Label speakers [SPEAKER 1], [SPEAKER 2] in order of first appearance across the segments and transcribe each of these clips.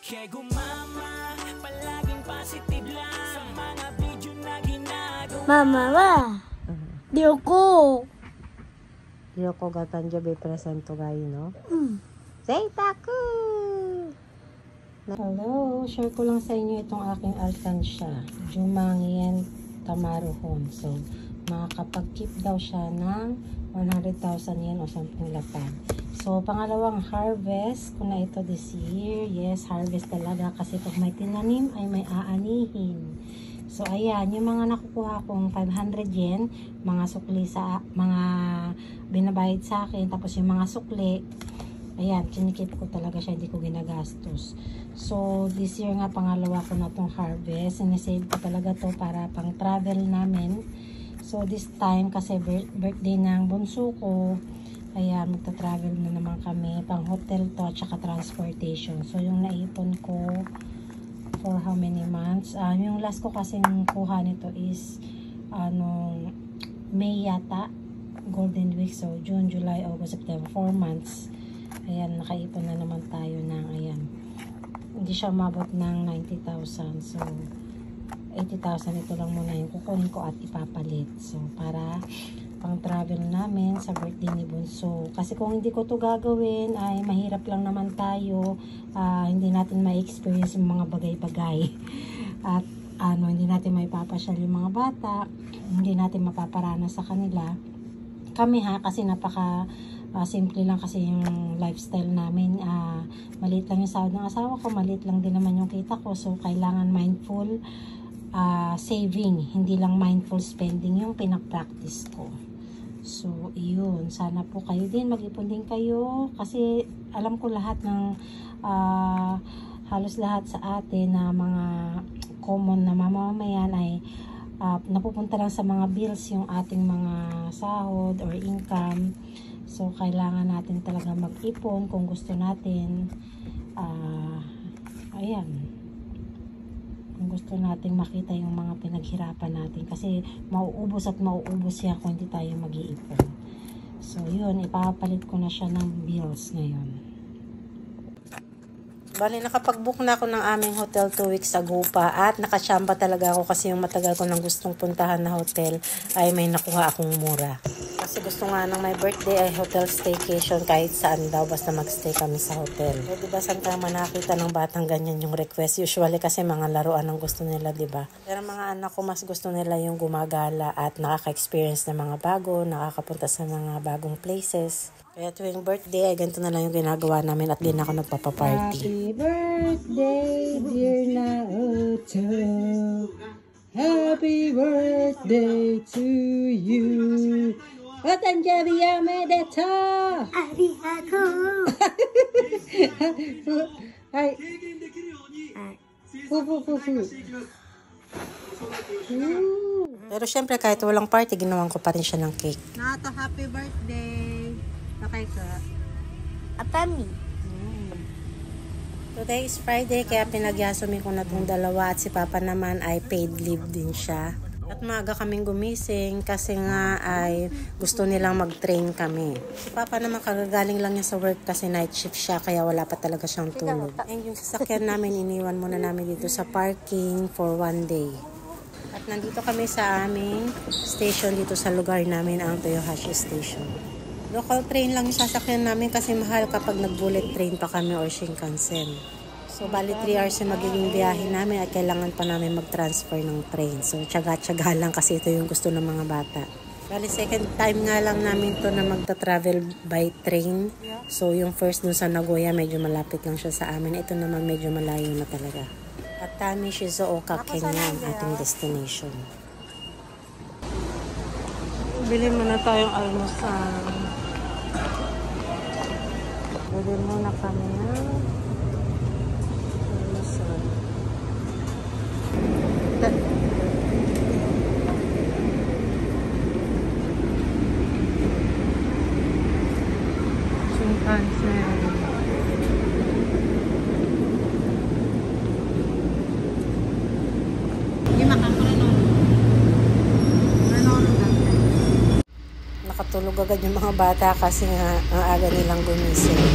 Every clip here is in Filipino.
[SPEAKER 1] Kaya gumama, palaging positive lang sa mga video na ginagawa.
[SPEAKER 2] Mama,
[SPEAKER 3] Ryoko ga tanjobi presento ga ii no? Seitaku! Hello, share ko lang sa inyo itong aking alkansya. Jumangien Tamaruhon. So, makakapag-keep daw siya ng 100,000 yen o 10 lapad. So, pangalawang harvest ko na ito this year. Yes, harvest talaga kasi pag may tinanim ay may aanihin. So, ayan, yung mga nakukuha kong 500 yen, mga sukli sa, mga binabayad sa akin, tapos yung mga sukli, ayan, kinikip ko talaga siya, hindi ko ginagastos. So, this year nga, pangalawa ko na tong harvest. Sinisave ko talaga to para pang travel namin. So, this time, kasi birthday ng bunso ko, ayan, magta-travel na naman kami. Pang hotel to, at saka transportation. So, yung naipon ko, for how many months? Yung last ko kasing kuha nito is, May yata, Golden Week. So, June, July, August, September, 4 months. Ayan, nakaipon na naman tayo ng, ayan, hindi siya mabot ng 90,000. So, 80,000 ito lang muna yung kukunin ko at ipapalit. So, para pang travel namin sa birthday ni Bunso. Kasi kung hindi ko to gagawin, ay mahirap lang naman tayo. Hindi natin ma-experience yung mga bagay-bagay. At hindi natin maipapasyal yung mga bata. Hindi natin mapaparana sa kanila. Kami kasi napaka simple lang kasi yung lifestyle namin. Maliit lang yung sahod ng asawa ko, maliit lang din naman yung kita ko. So, kailangan mindful saving, hindi lang mindful spending yung pinapractice ko. So, iyon. Sana po kayo din, mag-ipon din kayo. Kasi, alam ko lahat ng, halos lahat sa atin na mga common na mamamayan ay napupunta lang sa mga bills yung ating mga sahod or income. So, kailangan natin talaga mag-ipon kung gusto natin. Ayan. Kung gusto natin makita yung mga pinaghirapan natin. Kasi mauubos at mauubos siya kung hindi tayo mag-iipon. So, yun. Ipapalit ko na siya ng bills ngayon. Bali, nakapag-book na ako ng aming hotel 2 weeks ago pa. At nakachamba talaga ako kasi yung matagal ko nang gustong puntahan na hotel ay may nakuha akong mura. Kasi gusto nga nang may birthday ay hotel staycation kahit saan daw basta magstay kami sa hotel. O diba saan ka naman nakakita ng batang ganyan yung request? Usually kasi mga laruan ang gusto nila, diba? Pero mga anak ko mas gusto nila yung gumagala at nakaka-experience ng mga bago, nakakapunta sa mga bagong places. Kaya tuwing birthday ay ganito na lang yung ginagawa namin at di na ako nagpapaparty. Happy birthday, dear Naoto. Happy birthday to you. Otanjabi omedetou!
[SPEAKER 2] arigato.
[SPEAKER 3] Ay. Pero syempre kahit walang party, ginawan ko pa rin siya ng cake. Nato, happy birthday! Okay ka?
[SPEAKER 2] Apami.
[SPEAKER 3] Today is Friday, kaya pinagyasumi ko na itong dalawa at si Papa naman ay paid leave din siya. At maaga kaming gumising kasi nga ay gusto nilang mag-train kami. Si Papa naman kagagaling lang niya sa work kasi night shift siya kaya wala pa talaga siyang tulog. And yung sasakyan namin iniwan muna namin dito sa parking for 1 day. At nandito kami sa aming station dito sa lugar namin, ang Toyohashi Station. Local train lang yung sasakyan namin kasi mahal kapag nag-bullet train pa kami or Shinkansen. So, bali 3 hours yung magiging biyahe namin at kailangan pa namin mag-transfer ng train. So, tsaga-tsaga lang kasi ito yung gusto ng mga bata. Bali, second time nga lang namin to na magta-travel by train. So, yung first dun sa Nagoya, medyo malapit lang siya sa amin. Ito naman medyo malayo na talaga. At Tami Shizuoka, Kenya ang ating destination. Bili muna tayong almusal. Bili muna kami ng almusal. Shinkansen. Nakatulog agad yung mga bata kasi nga ang aga nilang gumising.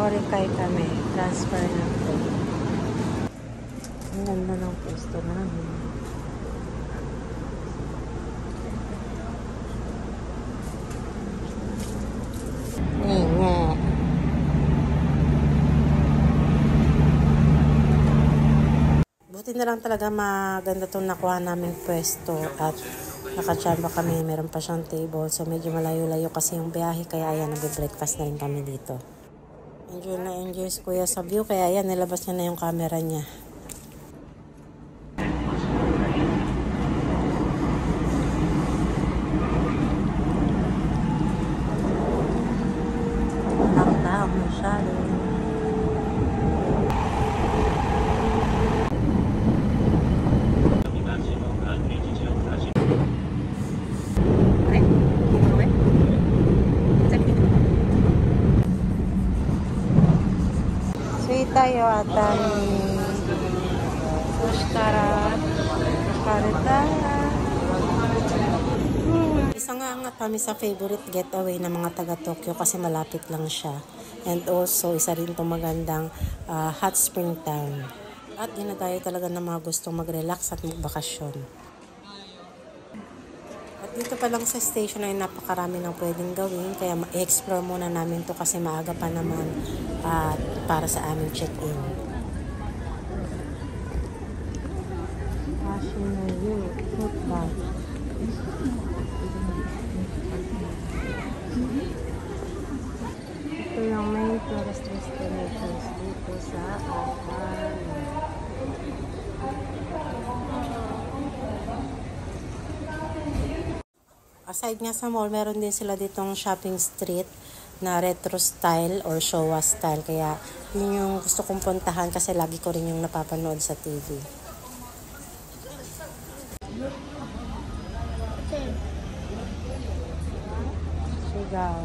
[SPEAKER 3] Boracay kami. Transfer na po. Ang ganda ng pwesto namin. Nga. Buti na lang talaga maganda itong nakuha naming pwesto at nakachamba kami, meron pa siyang table, so medyo malayo-layo kasi yung biyahe, kaya ayan, nag-breakfast na rin kami dito. Enjoy na enjoy si Kuya sa view, kaya ayan, nilabas niya na yung camera niya. Nakataw masyado. Tayo atami isa nga kami sa favorite getaway ng mga taga Tokyo kasi malapit lang siya, and also isa rin itong magandang hot spring town at dinadayo talaga ng mga gustong mag-relax at magbakasyon. At dito pa lang sa station ay napakarami ng pwedeng gawin, kaya ma-explore muna namin to kasi maaga pa naman para sa aming check-in. Ito yung main tourist destinations dito sa Atami. Aside nga sa mall, meron din sila ditong shopping street na retro style or Showa style. Kaya yun yung gusto kong puntahan kasi lagi ko rin yung napapanood sa TV. Sigaw.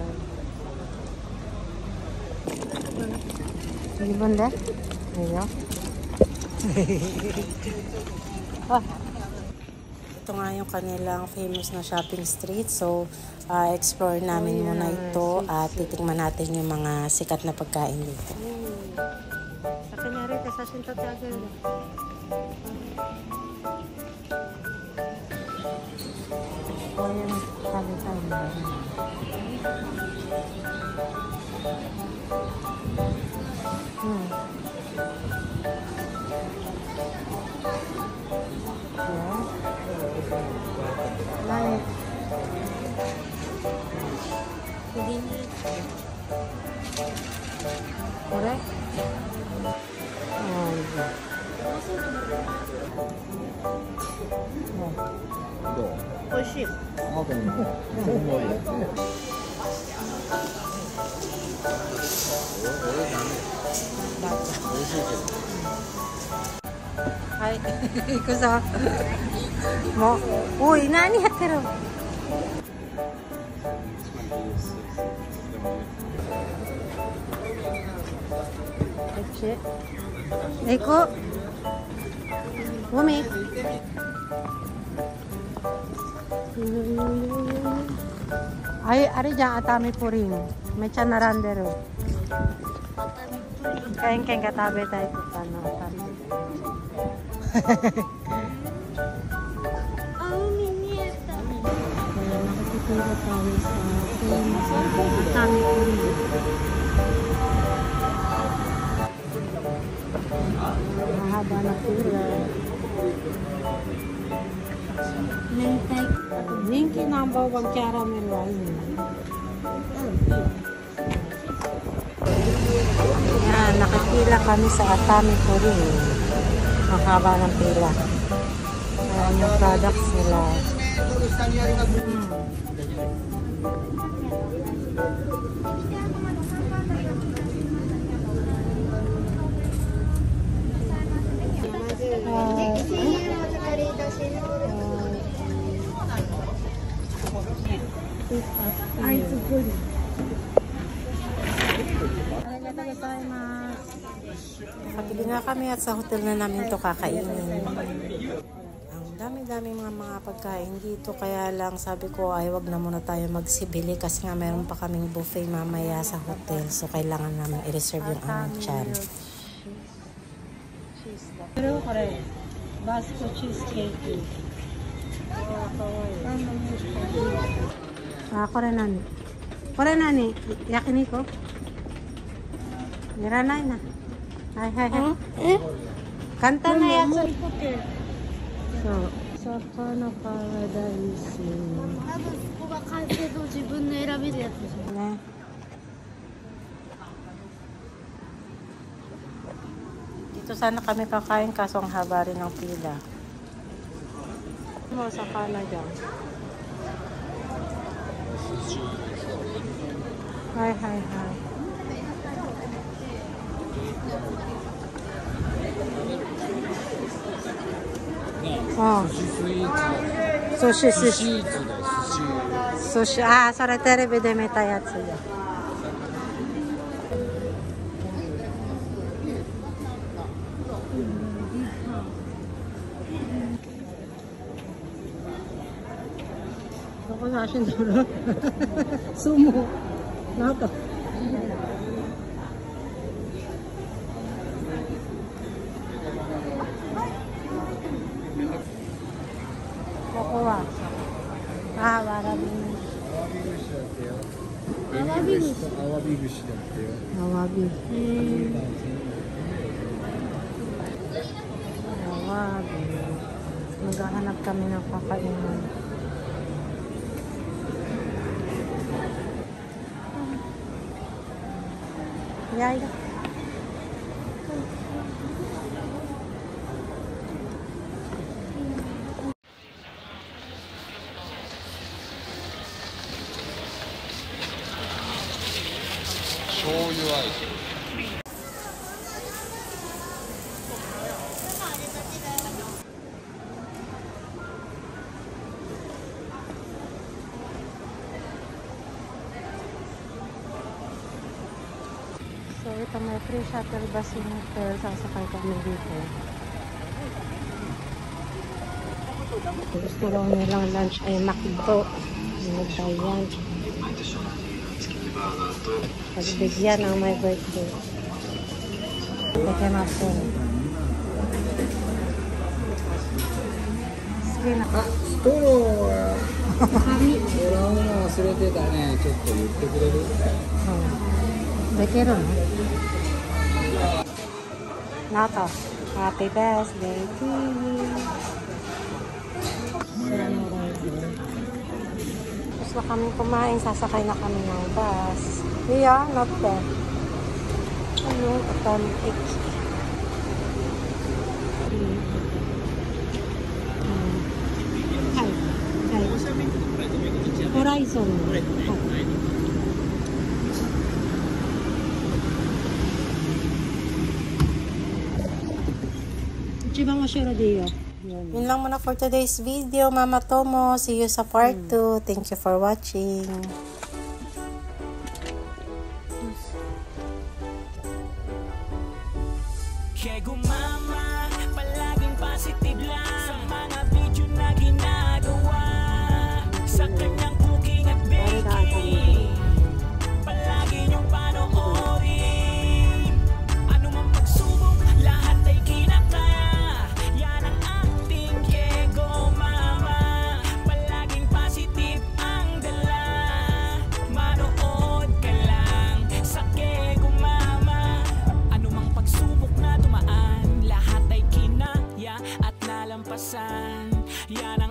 [SPEAKER 3] Hindi banda? Ayo. Ito nga yung kanilang famous na shopping street. So, explore namin muna ito at titingnan natin yung mga sikat na pagkain dito. Sa kanyari, kasasin to tagal. O, yung kalitan na. Like correct? Oishii. Hai, kusa. Mo, uy, nani yatteる? Eko, Umi. Ay, ari dyan Atami Purin. Mecha naranderu. Kain-kain katabe tayo ito pa na Atami. Kaya nakikita tayo sa Atami Purin. Mahaba na pula. Ninki number 1 caramel wine. Yan, nakapila kami sa Atami Purin. Mahaba ng pila. Ayan yung products nila. Nakapili nga kami at sa hotel na namin ito kakainin. Ang dami-dami mga pagkain dito. Kaya lang sabi ko ay wag na muna tayo magsibili kasi nga meron pa kaming buffet mamaya sa hotel. So kailangan namin i-reserve yung aming tiyan. Pero kore, basco cheesecake. Kore nani? Kore nani? Yakiniko? Niranay na. Hai. Kanta na yan. So, Sakana Paradise.
[SPEAKER 2] 多分そこが完成度自分の選べるやつじゃん。
[SPEAKER 3] Ne? Dito sana kami kakain kaso ang haba rin ng pila. Mo sa kana dyan. Hi. Oh. Sushi. Sushi. Ah, それテレビで見たやつよ。Ako sa asin dulu. Sumo. Naka. Kokowa. Ah, warabi. Awabi. Maghahanap kami ng kakainan. Yaya. So, ito may free shuttle bus yung hotel. Sasakay kami dito. Gusto raw nilang lunch ay McDo. Nagdayan. Pagbigyan ang my birthday. Dekimasu. Sige na.
[SPEAKER 4] ストローはもらうの忘れてたね。ちょっと言ってくれる？
[SPEAKER 3] できるの？Naka. Happy birthday to you. Gusto kami kumain, sasakay na kami ng bus. Yeah, not bad. Ayun, authentic. Hi. Horizon. Yun lang muna for today's video, Mama Tomo. See you sa part 2. Thank you for watching.
[SPEAKER 1] Mama, palaging positive lang sa mga video na ginagawa. Sa kanyang cooking at baking, palagi niyong panoorin. Ano mang pagsubok, lahat ay kinakaya. Yan ang acting Kego Mama. Palaging positive ang dala. Manood ka lang sa Kego Mama. Ano mang pagsubok na dumaan, lahat ay kinaya at nalampasan. Yan